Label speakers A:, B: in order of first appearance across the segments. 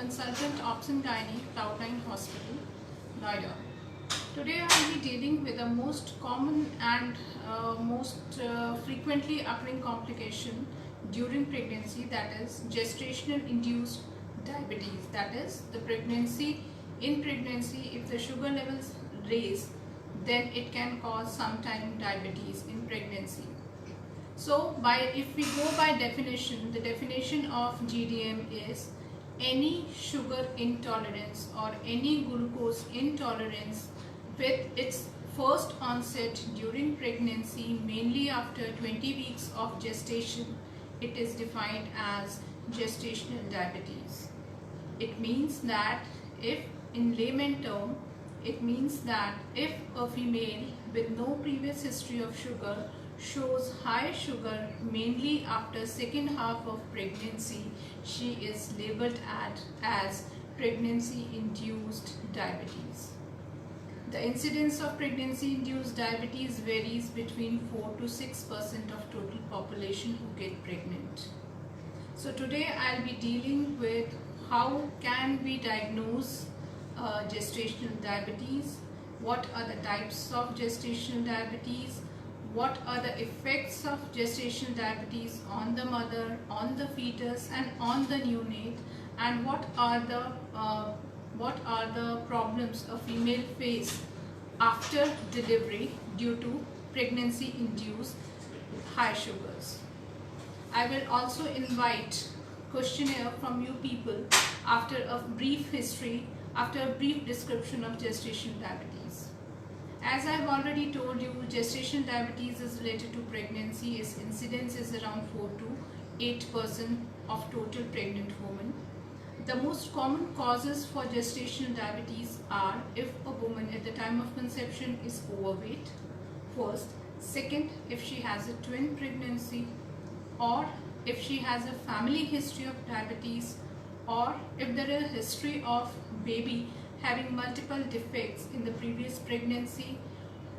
A: consultant Obs-Gynae, Cloudline Hospital, Noida. Today I will be dealing with the most common and most frequently occurring complication during pregnancy, that is gestational induced diabetes. That is in pregnancy, if the sugar levels raise, then it can cause sometime diabetes in pregnancy. So if we go by definition, the definition of GDM is any sugar intolerance or any glucose intolerance with its first onset during pregnancy, mainly after 20 weeks of gestation. It is defined as gestational diabetes. It means that in layman term, it means that if a female with no previous history of sugar shows high sugar mainly after second half of pregnancy, she is labeled as pregnancy induced diabetes. The incidence of pregnancy induced diabetes varies between 4 to 6% of total population who get pregnant. So today I'll be dealing with how can we diagnose gestational diabetes, what are the types of gestational diabetes, what are the effects of gestational diabetes on the mother, on the fetus and on the neonate, and what are the problems a female face after delivery due to pregnancy induced high sugars. I will also invite questionnaire from you people after a brief description of gestational diabetes. As I have already told you, gestational diabetes is related to pregnancy. Its incidence is around 4 to 8% of total pregnant women. The most common causes for gestational diabetes are if a woman at the time of conception is overweight, first. Second, if she has a twin pregnancy, or if she has a family history of diabetes, or if there is a history of baby having multiple defects in the previous pregnancy,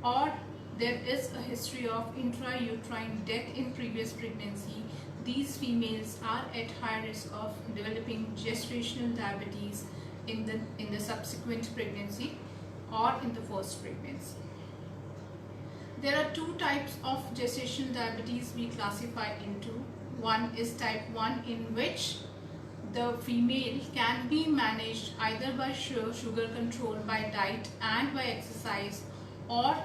A: or there is a history of intrauterine death in previous pregnancy. These females are at high risk of developing gestational diabetes in the subsequent pregnancy or in the first pregnancy. There are two types of gestational diabetes we classify into. One is type 1, in which the female can be managed either by sugar control, by diet and by exercise, or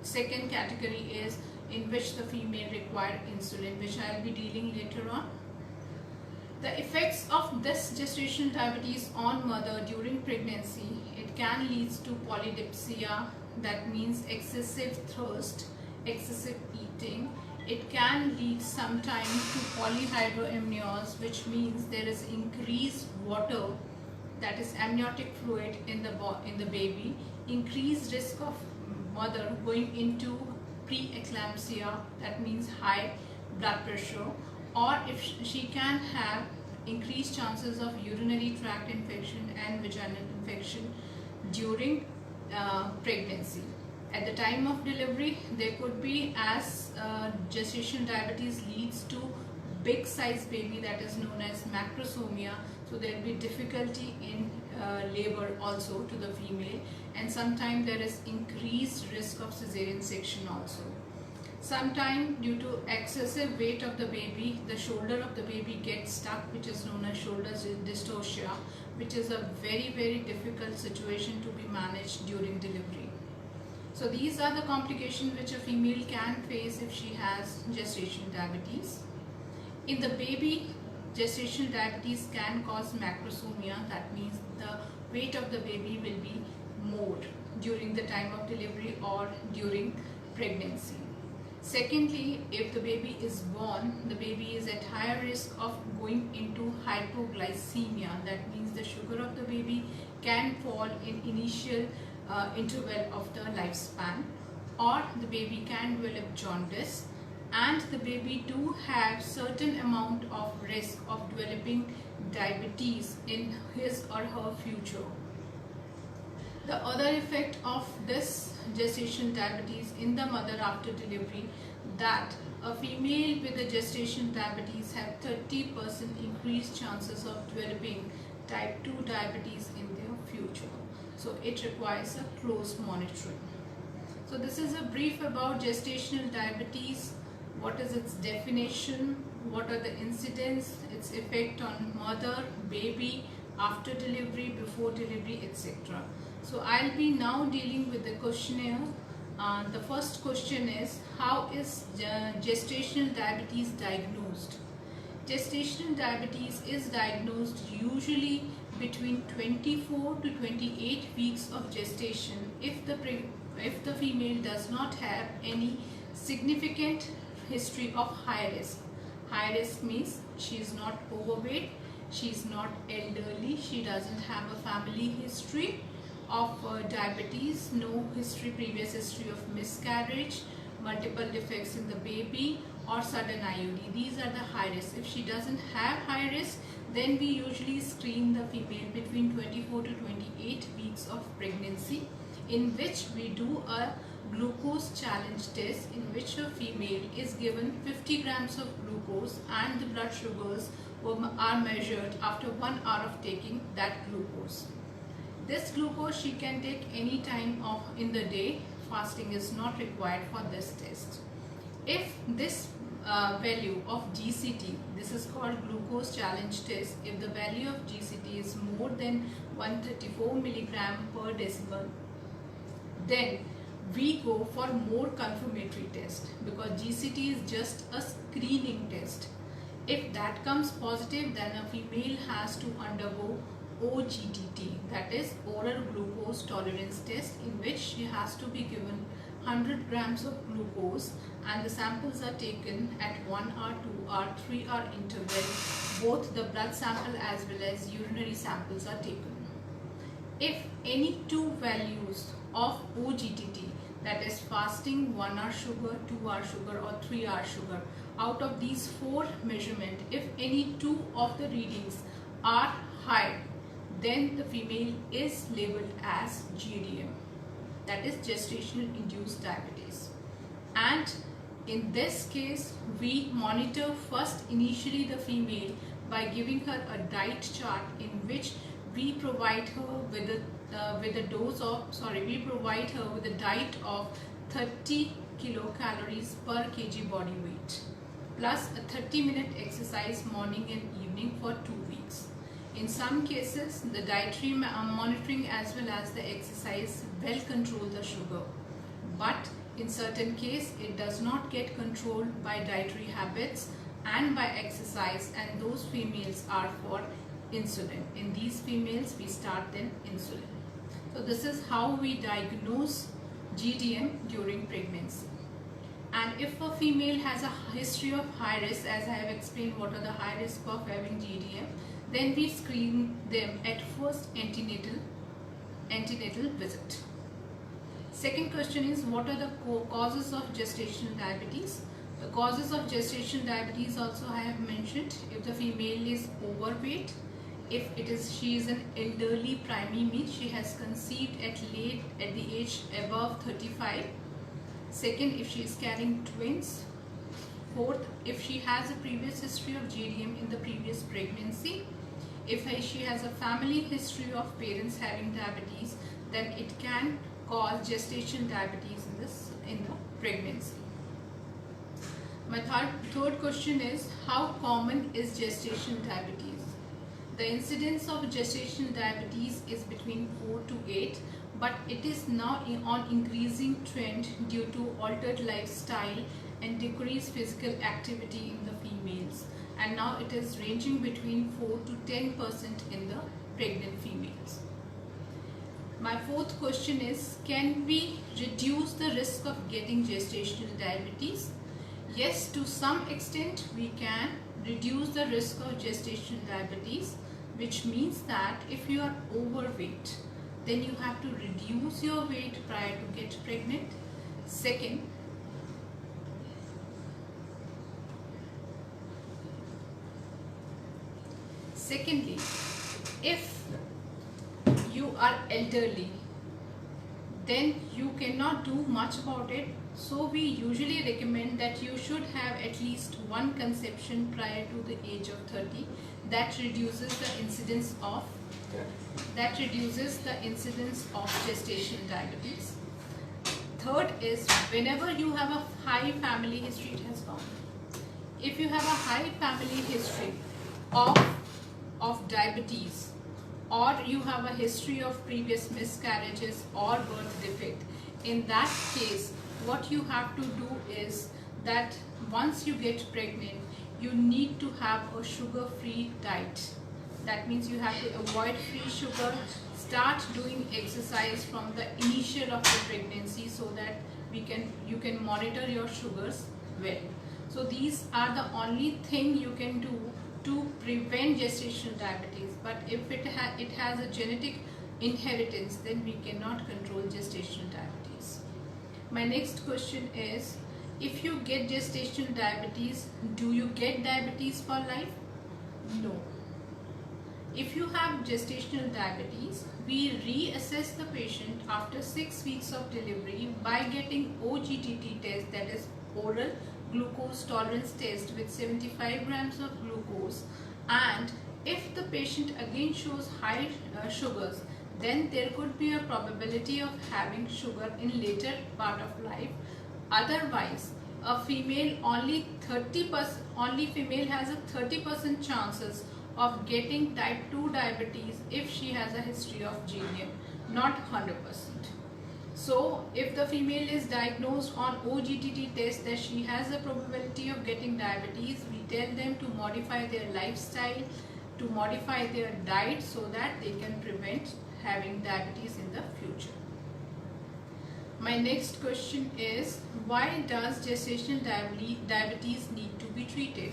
A: second category is in which the female require insulin, which I will be dealing later on. The effects of this gestational diabetes on mother during pregnancy, it can lead to polydipsia, that means excessive thirst, excessive eating. It can lead sometimes to polyhydramnios, which means there is increased water, that is amniotic fluid in the baby, increased risk of mother going into preeclampsia, that means high blood pressure, or if she can have increased chances of urinary tract infection and vaginal infection during pregnancy. At the time of delivery, there could be, as gestational diabetes leads to big size baby, that is known as macrosomia, so there will be difficulty in labor also to the female, and sometimes there is increased risk of cesarean section also. Sometimes due to excessive weight of the baby, the shoulder of the baby gets stuck, which is known as shoulder dystocia, which is a very, very difficult situation to be managed during delivery. So these are the complications which a female can face if she has gestational diabetes. In the baby, gestational diabetes can cause macrosomia, that means the weight of the baby will be more during the time of delivery or during pregnancy. Secondly, if the baby is born, the baby is at higher risk of going into hypoglycemia, that means the sugar of the baby can fall in initial interval of the lifespan, or the baby can develop jaundice, and the baby do have certain amount of risk of developing diabetes in his or her future. The other effect of this gestational diabetes in the mother after delivery, that a female with a gestational diabetes have 30% increased chances of developing type 2 diabetes in their future. So it requires a close monitoring. So this is a brief about gestational diabetes. What is its definition? What are the incidents, its effect on mother, baby, after delivery, before delivery, etc. So I'll be now dealing with the questionnaire. The first question is, how is gestational diabetes diagnosed? Gestational diabetes is diagnosed usually between 24 to 28 weeks of gestation if the female does not have any significant history of high risk. High risk means she is not overweight, she is not elderly, she doesn't have a family history of diabetes, no previous history of miscarriage, multiple defects in the baby, or sudden IUD. These are the high risk. If she doesn't have high risk, then we usually screen the female between 24 to 28 weeks of pregnancy, in which we do a glucose challenge test, in which a female is given 50 grams of glucose and the blood sugars are measured after 1 hour of taking that glucose. This glucose she can take any time in the day. Fasting is not required for this test. If this value of GCT, this is called glucose challenge test, if the value of GCT is more than 134 milligram per decibel, then we go for more confirmatory test, because GCT is just a screening test. If that comes positive, then a female has to undergo OGTT, that is oral glucose tolerance test, in which she has to be given 100 grams of glucose, and the samples are taken at 1 hour, 2 hour, 3 hour interval. Both the blood sample as well as urinary samples are taken. If any two values of OGTT, that is fasting, 1 hour sugar, 2 hour sugar, or 3 hour sugar, out of these 4 measurements, if any two of the readings are high, then the female is labeled as GDM, that is gestational induced diabetes. And in this case, we monitor first initially the female by giving her a diet chart, in which we provide her with a diet of 30 kilocalories per kg body weight, plus a 30-minute exercise morning and evening for 2 weeks. In some cases, the dietary monitoring as well as the exercise well control the sugar, but in certain cases it does not get controlled by dietary habits and by exercise, and those females are for insulin. In these females, we start then insulin. So this is how we diagnose GDM during pregnancy. And if a female has a history of high risk, as I have explained what are the high risk of having GDM, then we screen them at first antenatal visit. Second question is, what are the causes of gestational diabetes? The causes of gestational diabetes also I have mentioned. If the female is overweight, if she is an elderly preemie, means she has conceived at the age above 35. Second, if she is carrying twins. Fourth, if she has a previous history of GDM in the previous pregnancy. If she has a family history of parents having diabetes, then it can cause gestational diabetes in the pregnancy. My third question is, how common is gestational diabetes? The incidence of gestational diabetes is between 4 to 8, but it is now on increasing trend due to altered lifestyle and decreased physical activity in the females, and now it is ranging between 4 to 10% in the pregnant females. My fourth question is, can we reduce the risk of getting gestational diabetes? Yes, to some extent we can reduce the risk of gestational diabetes, which means that if you are overweight, then you have to reduce your weight prior to get pregnant. Secondly, if you are elderly, then you cannot do much about it. So we usually recommend that you should have at least one conception prior to the age of 30. that reduces the incidence of gestational diabetes. Third is whenever you have a high family history, it has gone. If you have a high family history of diabetes, or you have a history of previous miscarriages or birth defect, in that case what you have to do is that once you get pregnant, you need to have a sugar-free diet. That means you have to avoid free sugar, start doing exercise from the initial of the pregnancy, so that you can monitor your sugars well. So these are the only thing you can do to prevent gestational diabetes. But if it has a genetic inheritance, then we cannot control gestational diabetes. My next question is, if you get gestational diabetes, do you get diabetes for life? No. If you have gestational diabetes, we reassess the patient after 6 weeks of delivery by getting OGTT test, that is oral glucose tolerance test, with 75 grams of glucose. And if the patient again shows high sugars, then there could be a probability of having sugar in later part of life. Otherwise, a female only female has a 30% chances of getting type 2 diabetes if she has a history of GDM, not 100%. So if the female is diagnosed on OGTT test that she has a probability of getting diabetes, we tell them to modify their lifestyle, to modify their diet, so that they can prevent having diabetes in the future. My next question is, why does gestational diabetes need to be treated?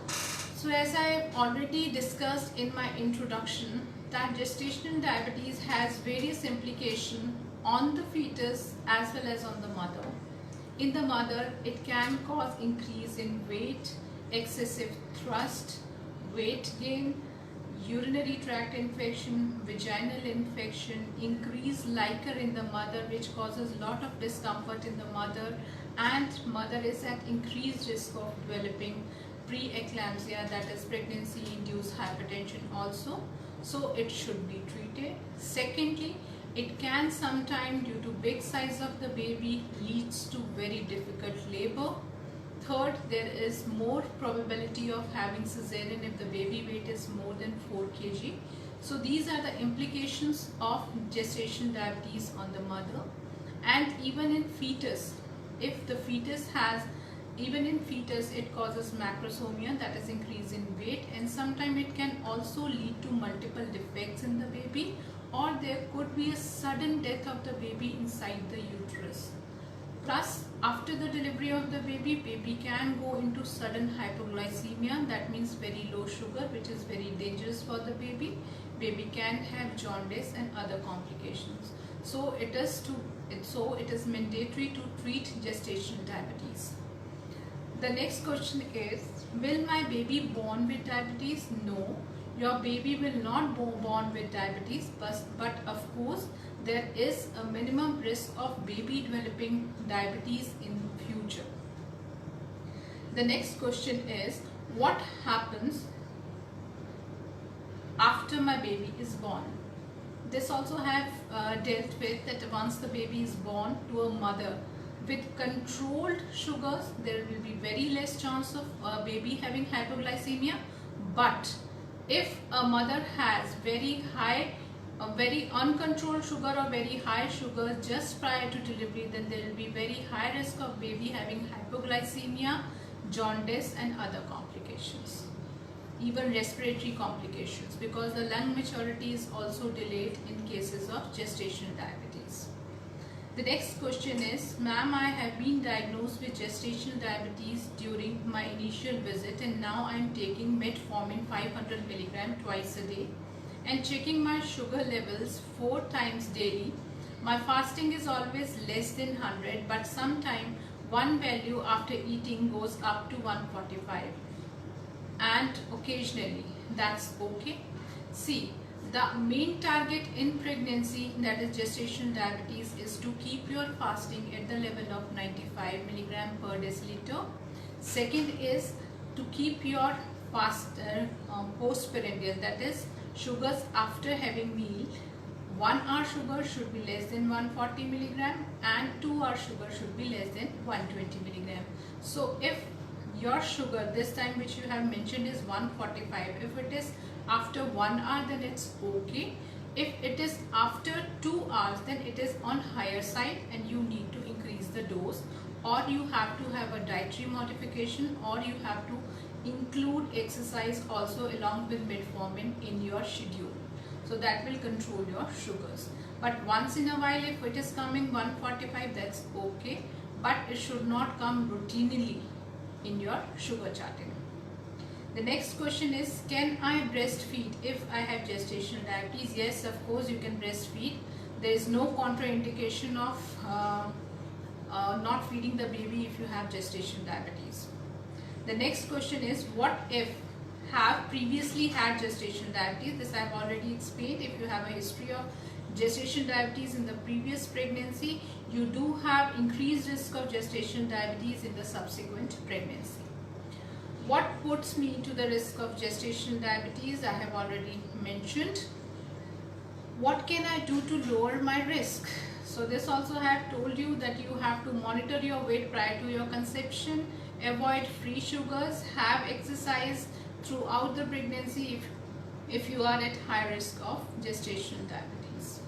A: So as I already discussed in my introduction, that gestational diabetes has various implications on the fetus as well as on the mother. In the mother, it can cause increase in weight, excessive thrust, weight gain, urinary tract infection, vaginal infection, increased liquor in the mother, which causes a lot of discomfort in the mother, and mother is at increased risk of developing preeclampsia, that is pregnancy induced hypertension also. So it should be treated. Secondly, it can sometimes, due to big size of the baby, leads to very difficult labor. Third, there is more probability of having cesarean if the baby weight is more than 4 kg. So these are the implications of gestational diabetes on the mother. And even in fetus, if the fetus has, even in fetus it causes macrosomia, that is increase in weight, and sometimes it can also lead to multiple defects in the baby, or there could be a sudden death of the baby inside the uterus. Plus, after the delivery of the baby can go into sudden hypoglycemia, that means very low sugar, which is very dangerous for the baby. Baby can have jaundice and other complications. So it is mandatory to treat gestational diabetes. The next question is, will my baby born with diabetes? No, your baby will not born with diabetes, but of course there is a minimum risk of baby developing diabetes in future. The next question is, what happens after my baby is born? This also have dealt with, that once the baby is born to a mother with controlled sugars, there will be very less chance of a baby having hypoglycemia. But if a mother has very uncontrolled sugar or very high sugar just prior to delivery, then there will be very high risk of baby having hypoglycemia, jaundice and other complications, even respiratory complications, because the lung maturity is also delayed in cases of gestational diabetes. The next question is, ma'am, I have been diagnosed with gestational diabetes during my initial visit, and now I am taking metformin 500 mg twice a day and checking my sugar levels 4 times daily. My fasting is always less than 100, but sometimes one value after eating goes up to 145, and occasionally that's okay. See, the main target in pregnancy, that is gestational diabetes, is to keep your fasting at the level of 95 mg per deciliter. Second is to keep your postprandial, that is sugars after having meal. 1 hour sugar should be less than 140 milligram and 2 hour sugar should be less than 120 milligram. So if your sugar this time which you have mentioned is 145, if it is after 1 hour then it's okay. If it is after 2 hours then it is on higher side and you need to increase the dose, or you have to have a dietary modification, or you have to include exercise also along with metformin in your schedule. So that will control your sugars. But once in a while if it is coming 145, that's okay, but it should not come routinely in your sugar charting. The next question is, can I breastfeed if I have gestational diabetes? Yes, of course you can breastfeed. There is no contraindication of not feeding the baby if you have gestational diabetes. The next question is, what if have previously had gestational diabetes? This I have already explained. If you have a history of gestational diabetes in the previous pregnancy, you do have increased risk of gestational diabetes in the subsequent pregnancy. What puts me to the risk of gestational diabetes? I have already mentioned. What can I do to lower my risk? So this also I have told you that you have to monitor your weight prior to your conception, avoid free sugars, have exercise throughout the pregnancy if you are at high risk of gestational diabetes.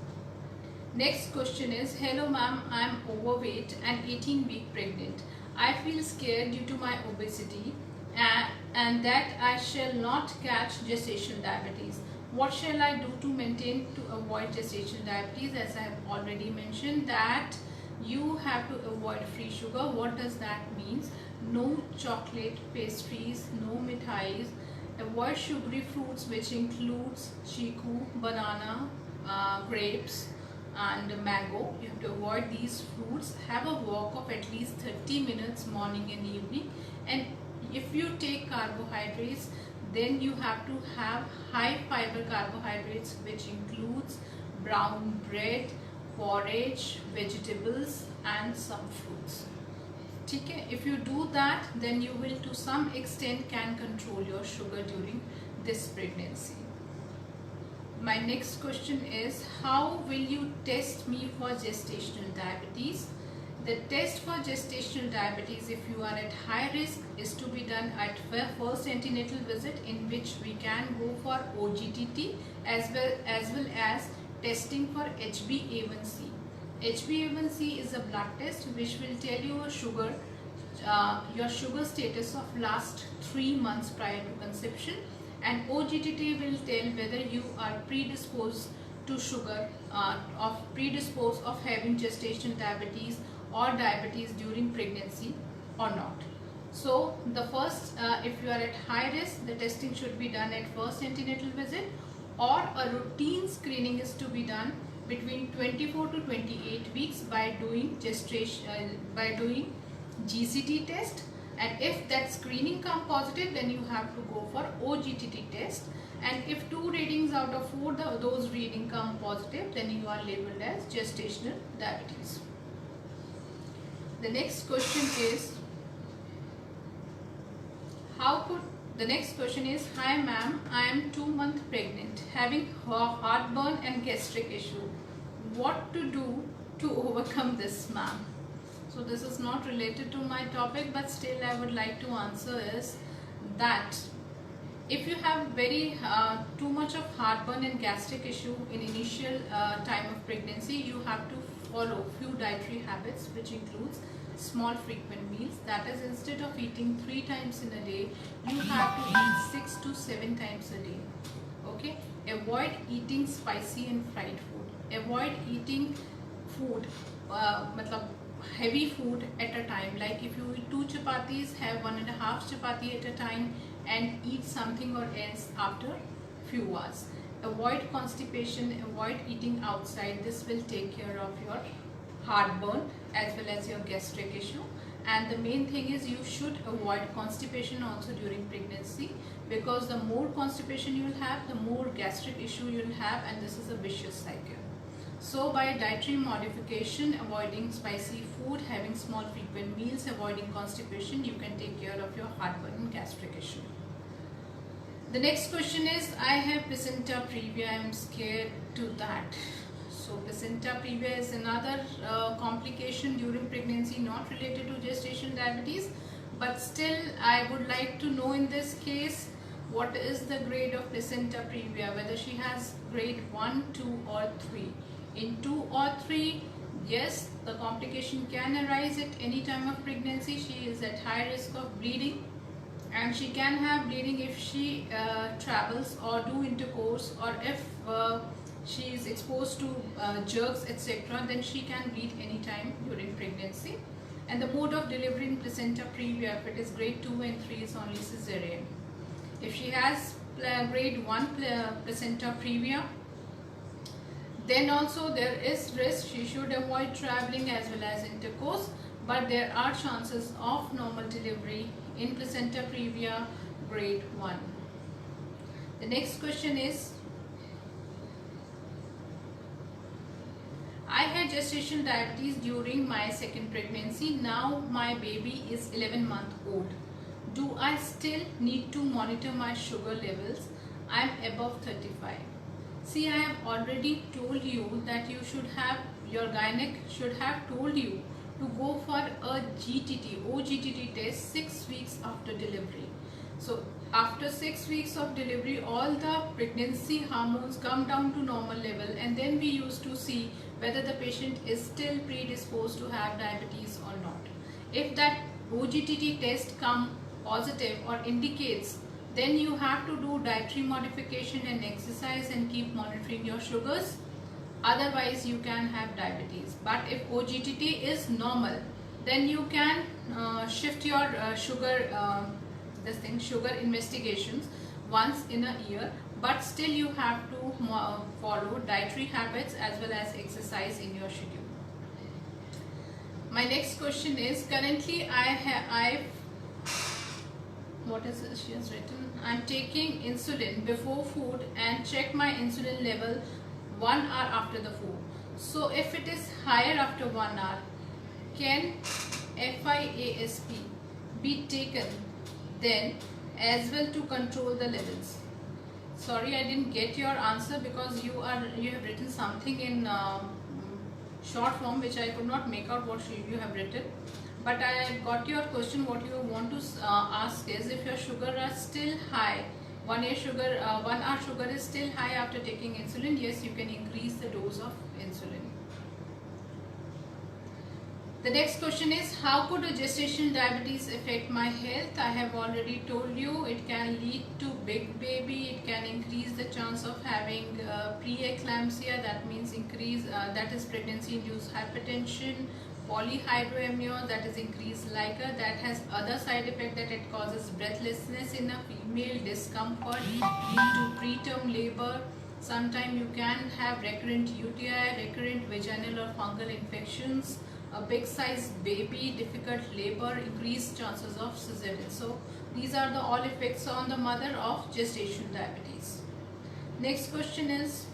A: Next question is, hello ma'am, I am overweight and 18-week pregnant. I feel scared due to my obesity and that I shall not catch gestational diabetes. What shall I do to maintain to avoid gestational diabetes? As I have already mentioned that you have to avoid free sugar. What does that mean? No chocolate, pastries, no mithais. Avoid sugary fruits, which includes chiku, banana, grapes and mango. You have to avoid these fruits. Have a walk of at least 30 minutes morning and evening. And if you take carbohydrates, then you have to have high fiber carbohydrates, which includes brown bread, porridge, vegetables and some fruits. Okay? If you do that, then you will to some extent can control your sugar during this pregnancy. My next question is, how will you test me for gestational diabetes? The test for gestational diabetes, if you are at high risk, is to be done at first antenatal visit, in which we can go for OGTT as well as testing for HbA1c. HbA1c is a blood test which will tell you your sugar status of last 3 months prior to conception, and OGTT will tell whether you are predisposed to sugar, predisposed of having gestational diabetes or diabetes during pregnancy or not. So the first, if you are at high risk, the testing should be done at first antenatal visit, or a routine screening is to be done between 24 to 28 weeks by doing GCT test. And if that screening come positive, then you have to go for OGTT test. And if 2 readings out of 4 those readings come positive, then you are labeled as gestational diabetes. The next question is, hi ma'am, I am 2 months pregnant, having heartburn and gastric issue. What to do to overcome this, ma'am? So this is not related to my topic, but still I would like to answer is that if you have very too much of heartburn and gastric issue in initial time of pregnancy, you have to follow few dietary habits, which includes small frequent meals. That is, instead of eating 3 times in a day, you have to eat 6 to 7 times a day. Okay? Avoid eating spicy and fried food. Avoid eating food, heavy food at a time. Like if you eat 2 chapatis, have 1.5 chapati at a time and eat something or else after few hours. Avoid constipation, avoid eating outside. This will take care of your heartburn as well as your gastric issue. And the main thing is, you should avoid constipation also during pregnancy, because the more constipation you will have, the more gastric issue you will have, and this is a vicious cycle. So by dietary modification, avoiding spicy food, having small frequent meals, avoiding constipation, you can take care of your heartburn and gastric issue. The next question is, I have placenta previa, I am scared to that. So placenta previa is another complication during pregnancy, not related to gestation diabetes, but still I would like to know in this case what is the grade of placenta previa, whether she has grade 1, 2 or 3. In 2 or 3, yes, the complication can arise at any time of pregnancy. She is at high risk of bleeding, and she can have bleeding if she travels or do intercourse, or if she is exposed to germs etc., then she can bleed anytime during pregnancy. And the mode of delivery in placenta previa, if it is grade 2 and 3, is only cesarean. If she has grade 1 placenta previa, then also there is risk. She should avoid traveling as well as intercourse, but there are chances of normal delivery in placenta previa grade 1. The next question is, I had gestational diabetes during my second pregnancy. Now my baby is 11 months old. Do I still need to monitor my sugar levels? I am above 35. See, I have already told you that you should have, your gynec should have told you to go for a OGTT test 6 weeks after delivery. So after 6 weeks of delivery, all the pregnancy hormones come down to normal level, and then we used to see whether the patient is still predisposed to have diabetes or not. If that OGTT test come positive or indicates, then you have to do dietary modification and exercise and keep monitoring your sugars. Otherwise you can have diabetes. But if OGTT is normal, then you can shift your sugar investigations once in a year, but still you have to follow dietary habits as well as exercise in your schedule. My next question is, currently what is this she has written? I'm taking insulin before food and check my insulin level 1 hour after the food. So if it is higher after 1 hour, can FIASP be taken then as well to control the levels? Sorry, I didn't get your answer because you have written something in short form which I could not make out what you have written. But I got your question. What you want to ask is, if your sugar is still high, 1 hour sugar is still high after taking insulin, yes, you can increase the dose of insulin. The next question is, how could a gestational diabetes affect my health? I have already told you, it can lead to big baby, it can increase the chance of having preeclampsia, that means that is pregnancy induced hypertension, polyhydramnios, that is increased liquor, that has other side effect, that it causes breathlessness in a female, discomfort, lead to preterm labor. Sometimes you can have recurrent UTI, recurrent vaginal or fungal infections, a big size baby, difficult labor, increased chances of cesarean. So these are the all effects on the mother of gestational diabetes. Next question is,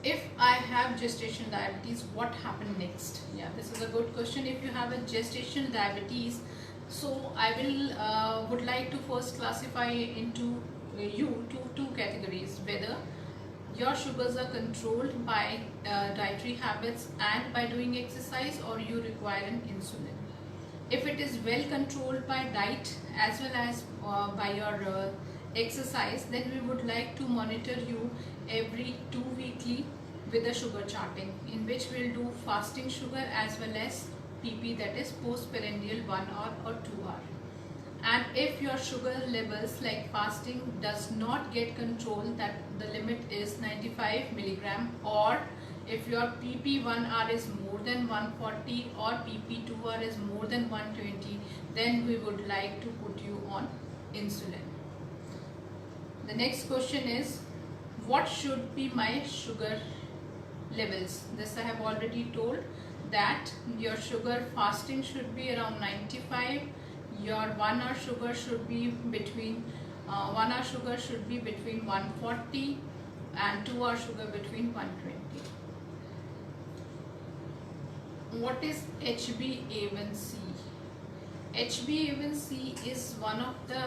A: if I have gestational diabetes, what happened next? Yeah, this is a good question. If you have a gestational diabetes, so I would like to first classify into two categories, whether your sugars are controlled by dietary habits and by doing exercise, or you require an insulin. If it is well controlled by diet as well as by your exercise, then we would like to monitor you every 2 weekly with a sugar charting, in which we will do fasting sugar as well as PP, that is postprandial 1 hour or 2 hour. And if your sugar levels like fasting does not get controlled, that the limit is 95 milligram, or if your PP 1 hour is more than 140 or PP 2 hour is more than 120, then we would like to put you on insulin. The next question is, what should be my sugar levels? This I have already told, that your sugar fasting should be around 95. Your 1 hour sugar should be between 1 hour sugar should be between 140 and 2 hour sugar between 120. What is HbA1c? HbA1c is one of the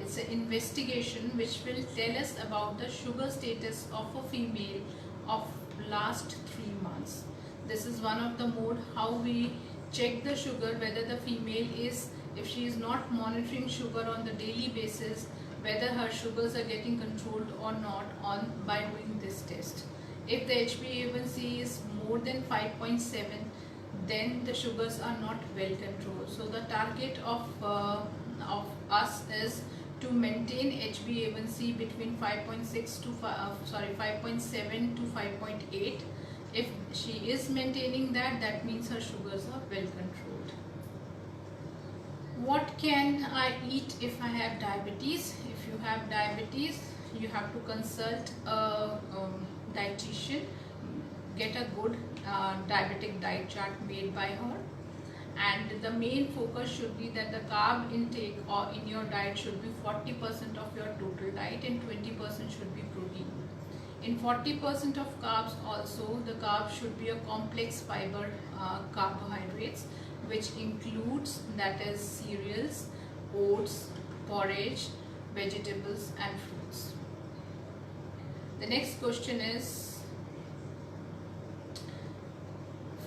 A: it's an investigation which will tell us about the sugar status of a female of last 3 months. This is one of the mode how we check the sugar, whether the female is, if she is not monitoring sugar on the daily basis, whether her sugars are getting controlled or not on by doing this test. If the HbA1c is more than 5.7, then the sugars are not well controlled. So the target of us is to maintain HbA1c between 5.6 to 5.7 to 5.8. If she is maintaining that, that means her sugars are well controlled. What can I eat if I have diabetes? If you have diabetes, you have to consult a dietitian, get a good diabetic diet chart made by her, and the main focus should be that the carb intake or in your diet should be 40% of your total diet and 20% should be protein. In 40% of carbs also, the carb should be a complex fiber carbohydrates, which includes, that is, cereals, oats, porridge, vegetables and fruits. The next question is,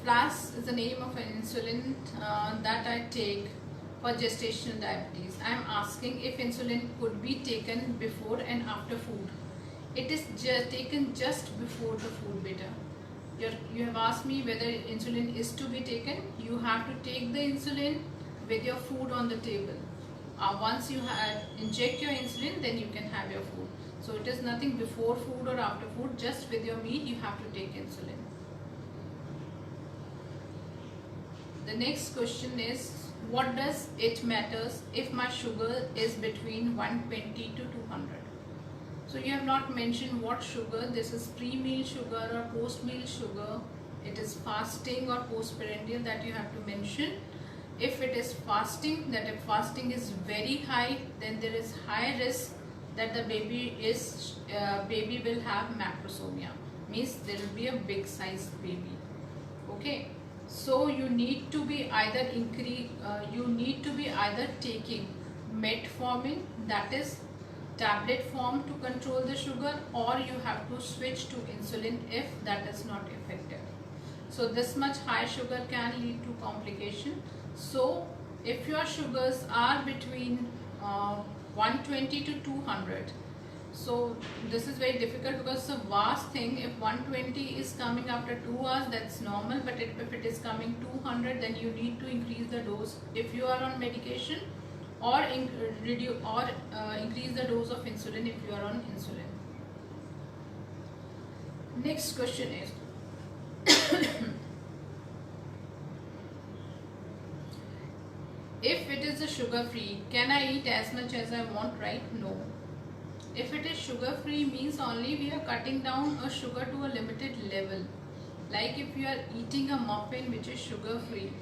A: FLAS is the name of an insulin that I take for gestational diabetes. I am asking if insulin could be taken before and after food. It is taken just before the food, beta. You have asked me whether insulin is to be taken. You have to take the insulin with your food on the table. Once you inject your insulin, then you can have your food. So it is nothing before food or after food, just with your meal you have to take insulin. The next question is, what does it matters if my sugar is between 120 to 200? So you have not mentioned what sugar. This is pre-meal sugar or post-meal sugar. It is fasting or post-prandial that you have to mention. If it is fasting, that if fasting is very high, then there is high risk that the baby will have macrosomia. Means there will be a big sized baby. Okay. So you need to be either taking metformin, that is tablet form, to control the sugar, or you have to switch to insulin if that is not effective. So this much high sugar can lead to complication. So if your sugars are between 120 to 200, so this is very difficult because it's a vast thing. If 120 is coming after 2 hours, that's normal, but if it is coming 200, then you need to increase the dose if you are on medication, or increase the dose of insulin if you are on insulin. Next question is, if it is a sugar free, can I eat as much as I want, right? No. If it is sugar free, means only we are cutting down a sugar to a limited level. Like if you are eating a muffin which is sugar free,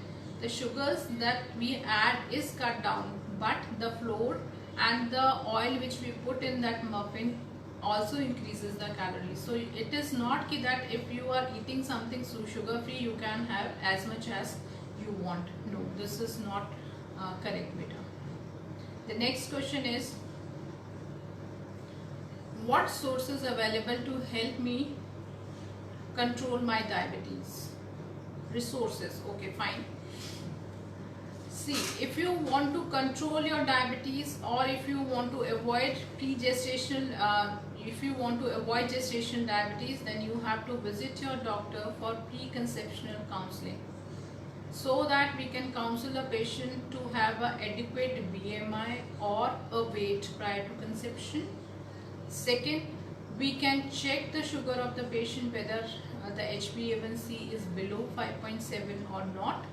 A: the sugars that we add is cut down, but the flour and the oil which we put in that muffin also increases the calories. So it is not that if you are eating something so sugar free, you can have as much as you want. No, this is not correct, beta. The next question is, what sources available to help me control my diabetes? Resources, okay, fine. See, if you want to control your diabetes, or if you want to avoid gestational diabetes, then you have to visit your doctor for preconceptional counseling, so that we can counsel a patient to have an adequate BMI or a weight prior to conception. Second, we can check the sugar of the patient whether the HbA1c is below 5.7 or not.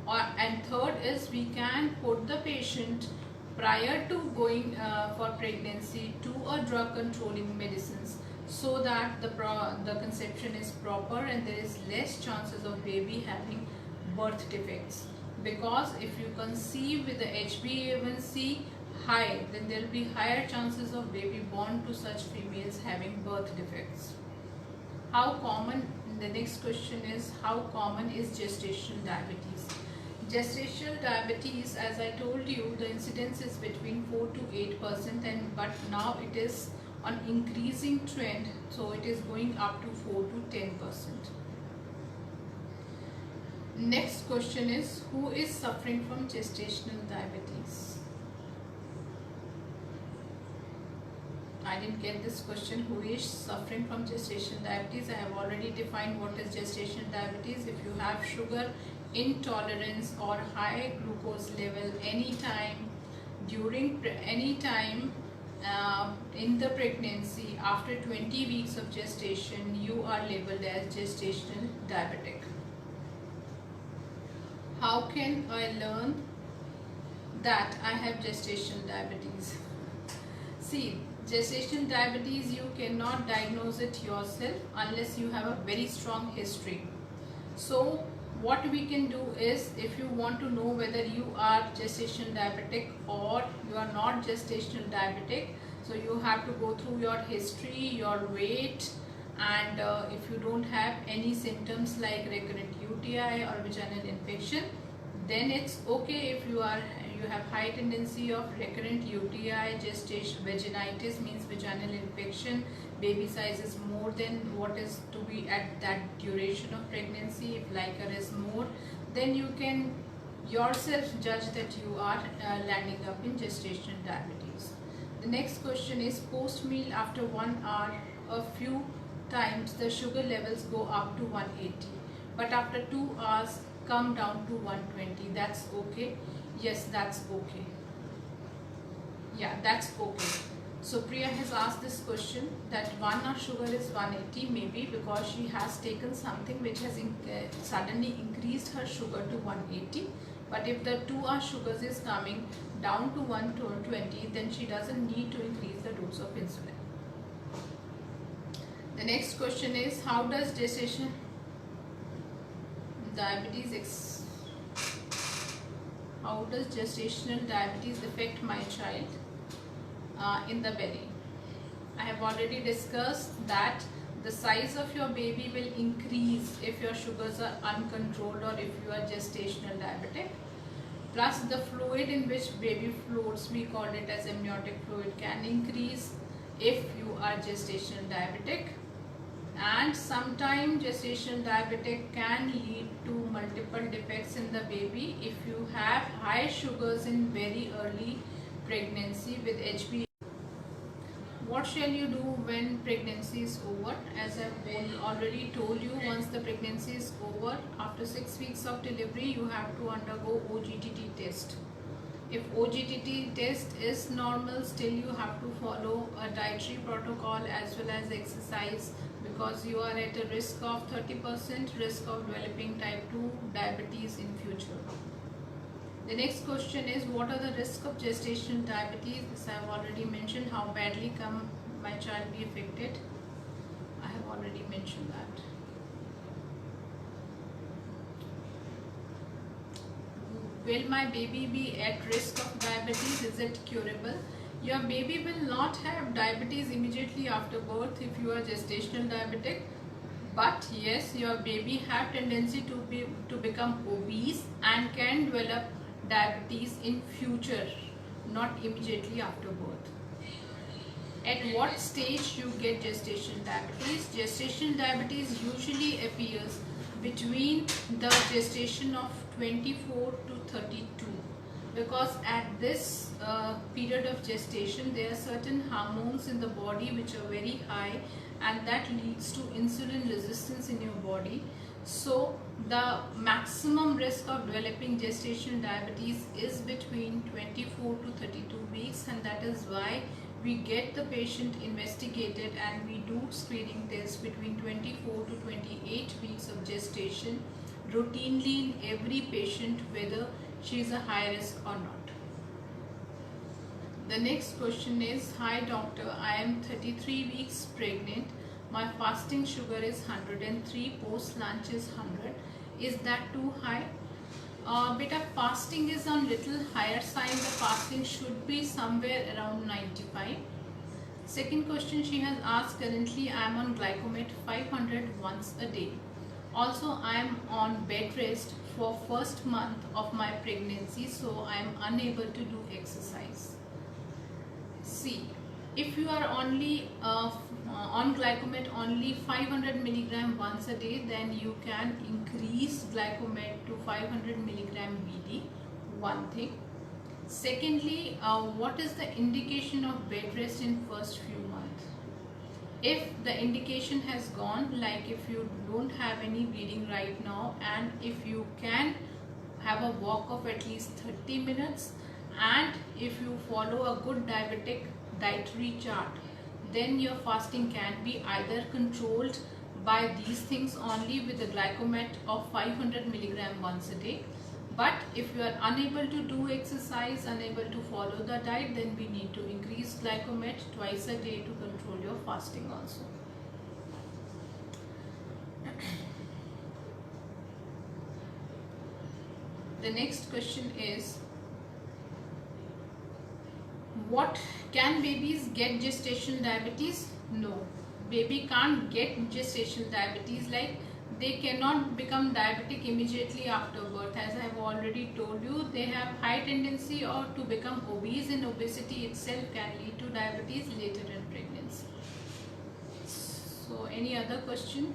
A: And third is, we can put the patient prior to going for pregnancy to a drug controlling medicines, so that the conception is proper and there is less chances of baby having birth defects. Because if you conceive with the HbA1c high, then there will be higher chances of baby born to such females having birth defects. How common, the next question is, how common is gestational diabetes? Gestational diabetes, as I told you, the incidence is between 4 to 8%, and but now it is on increasing trend, so it is going up to 4 to 10%. Next question is, who is suffering from gestational diabetes? I didn't get this question. Who is suffering from gestational diabetes? I have already defined what is gestational diabetes. If you have sugar intolerance or high glucose level anytime during in the pregnancy after 20 weeks of gestation, you are labeled as gestational diabetic. How can I learn that I have gestational diabetes? See, gestational diabetes, you cannot diagnose it yourself unless you have a very strong history. So what we can do is, if you want to know whether you are gestational diabetic or you are not gestational diabetic, so you have to go through your history, your weight, and if you don't have any symptoms like recurrent UTI or vaginal infection, then it's okay. If you have high tendency of recurrent UTI, gestation vaginitis means vaginal infection, baby size is more than what is to be at that duration of pregnancy, if Liker is more, then you can yourself judge that you are landing up in gestational diabetes. The next question is, post meal after 1 hour, a few times the sugar levels go up to 180, but after 2 hours come down to 120. That's okay? Yes, that's okay. Yeah, that's okay. So Priya has asked this question that 1 hour sugar is 180, maybe because she has taken something which has suddenly increased her sugar to 180. But if the 2 hour sugars is coming down to 120, then she doesn't need to increase the dose of insulin. The next question is, how does gestational diabetes affect my child in the belly? I have already discussed that the size of your baby will increase if your sugars are uncontrolled or if you are gestational diabetic. Plus the fluid in which baby floats, we call it as amniotic fluid, can increase if you are gestational diabetic. And sometimes gestational diabetic can lead to multiple defects in the baby if you have high sugars in very early pregnancy with HbA1c. What shall you do when pregnancy is over? As I've already told you, once the pregnancy is over, after 6 weeks of delivery, you have to undergo OGTT test. If OGTT test is normal, still you have to follow a dietary protocol as well as exercise, because you are at a risk of 30% risk of developing type 2 diabetes in future. The next question is, what are the risks of gestational diabetes? This I have already mentioned. How badly can my child be affected? I have already mentioned that. Will my baby be at risk of diabetes? Is it curable? Your baby will not have diabetes immediately after birth if you are gestational diabetic. But yes, your baby have tendency to become obese and can develop diabetes in future, not immediately after birth. At what stage you get gestational diabetes? Gestational diabetes usually appears between the gestation of 24 to 32, because at this period of gestation there are certain hormones in the body which are very high, and that leads to insulin resistance in your body. So the maximum risk of developing gestational diabetes is between 24 to 32 weeks, and that is why we get the patient investigated and we do screening tests between 24 to 28 weeks of gestation routinely in every patient, whether she is a high risk or not. The next question is, hi doctor, I am 33 weeks pregnant. My fasting sugar is 103, post lunch is 100. Is that too high? Beta, fasting is on little higher side. The fasting should be somewhere around 95. Second question she has asked, currently I am on Glycomet 500 once a day. Also, I am on bed rest for first month of my pregnancy, so I am unable to do exercise. See, if you are only on Glycomet only 500 milligram once a day, then you can increase Glycomet to 500 milligram BD. One thing. Secondly, what is the indication of bed rest in first few months? If the indication has gone, like if you don't have any bleeding right now, and if you can have a walk of at least 30 minutes, and if you follow a good dietary chart, then your fasting can be either controlled by these things only with a Glycomet of 500 milligram once a day. But if you are unable to do exercise, unable to follow the diet, then we need to increase Glycomet twice a day to control your fasting also. The next question is, what can babies get gestational diabetes? No, baby can't get gestational diabetes, like they cannot become diabetic immediately after birth. As I have already told you, they have high tendency or to become obese, and obesity itself can lead to diabetes later in pregnancy. So any other question?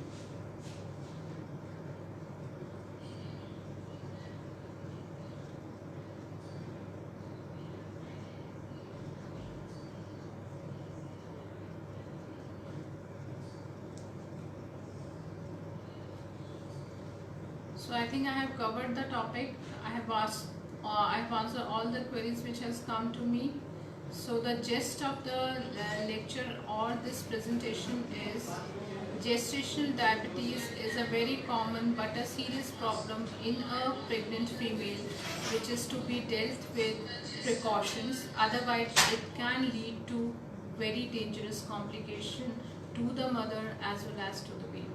A: So I think I have covered the topic. I have answered all the queries which has come to me. So the gist of the lecture or this presentation is, gestational diabetes is a very common but a serious problem in a pregnant female, which is to be dealt with precautions. Otherwise, it can lead to very dangerous complication to the mother as well as to the baby.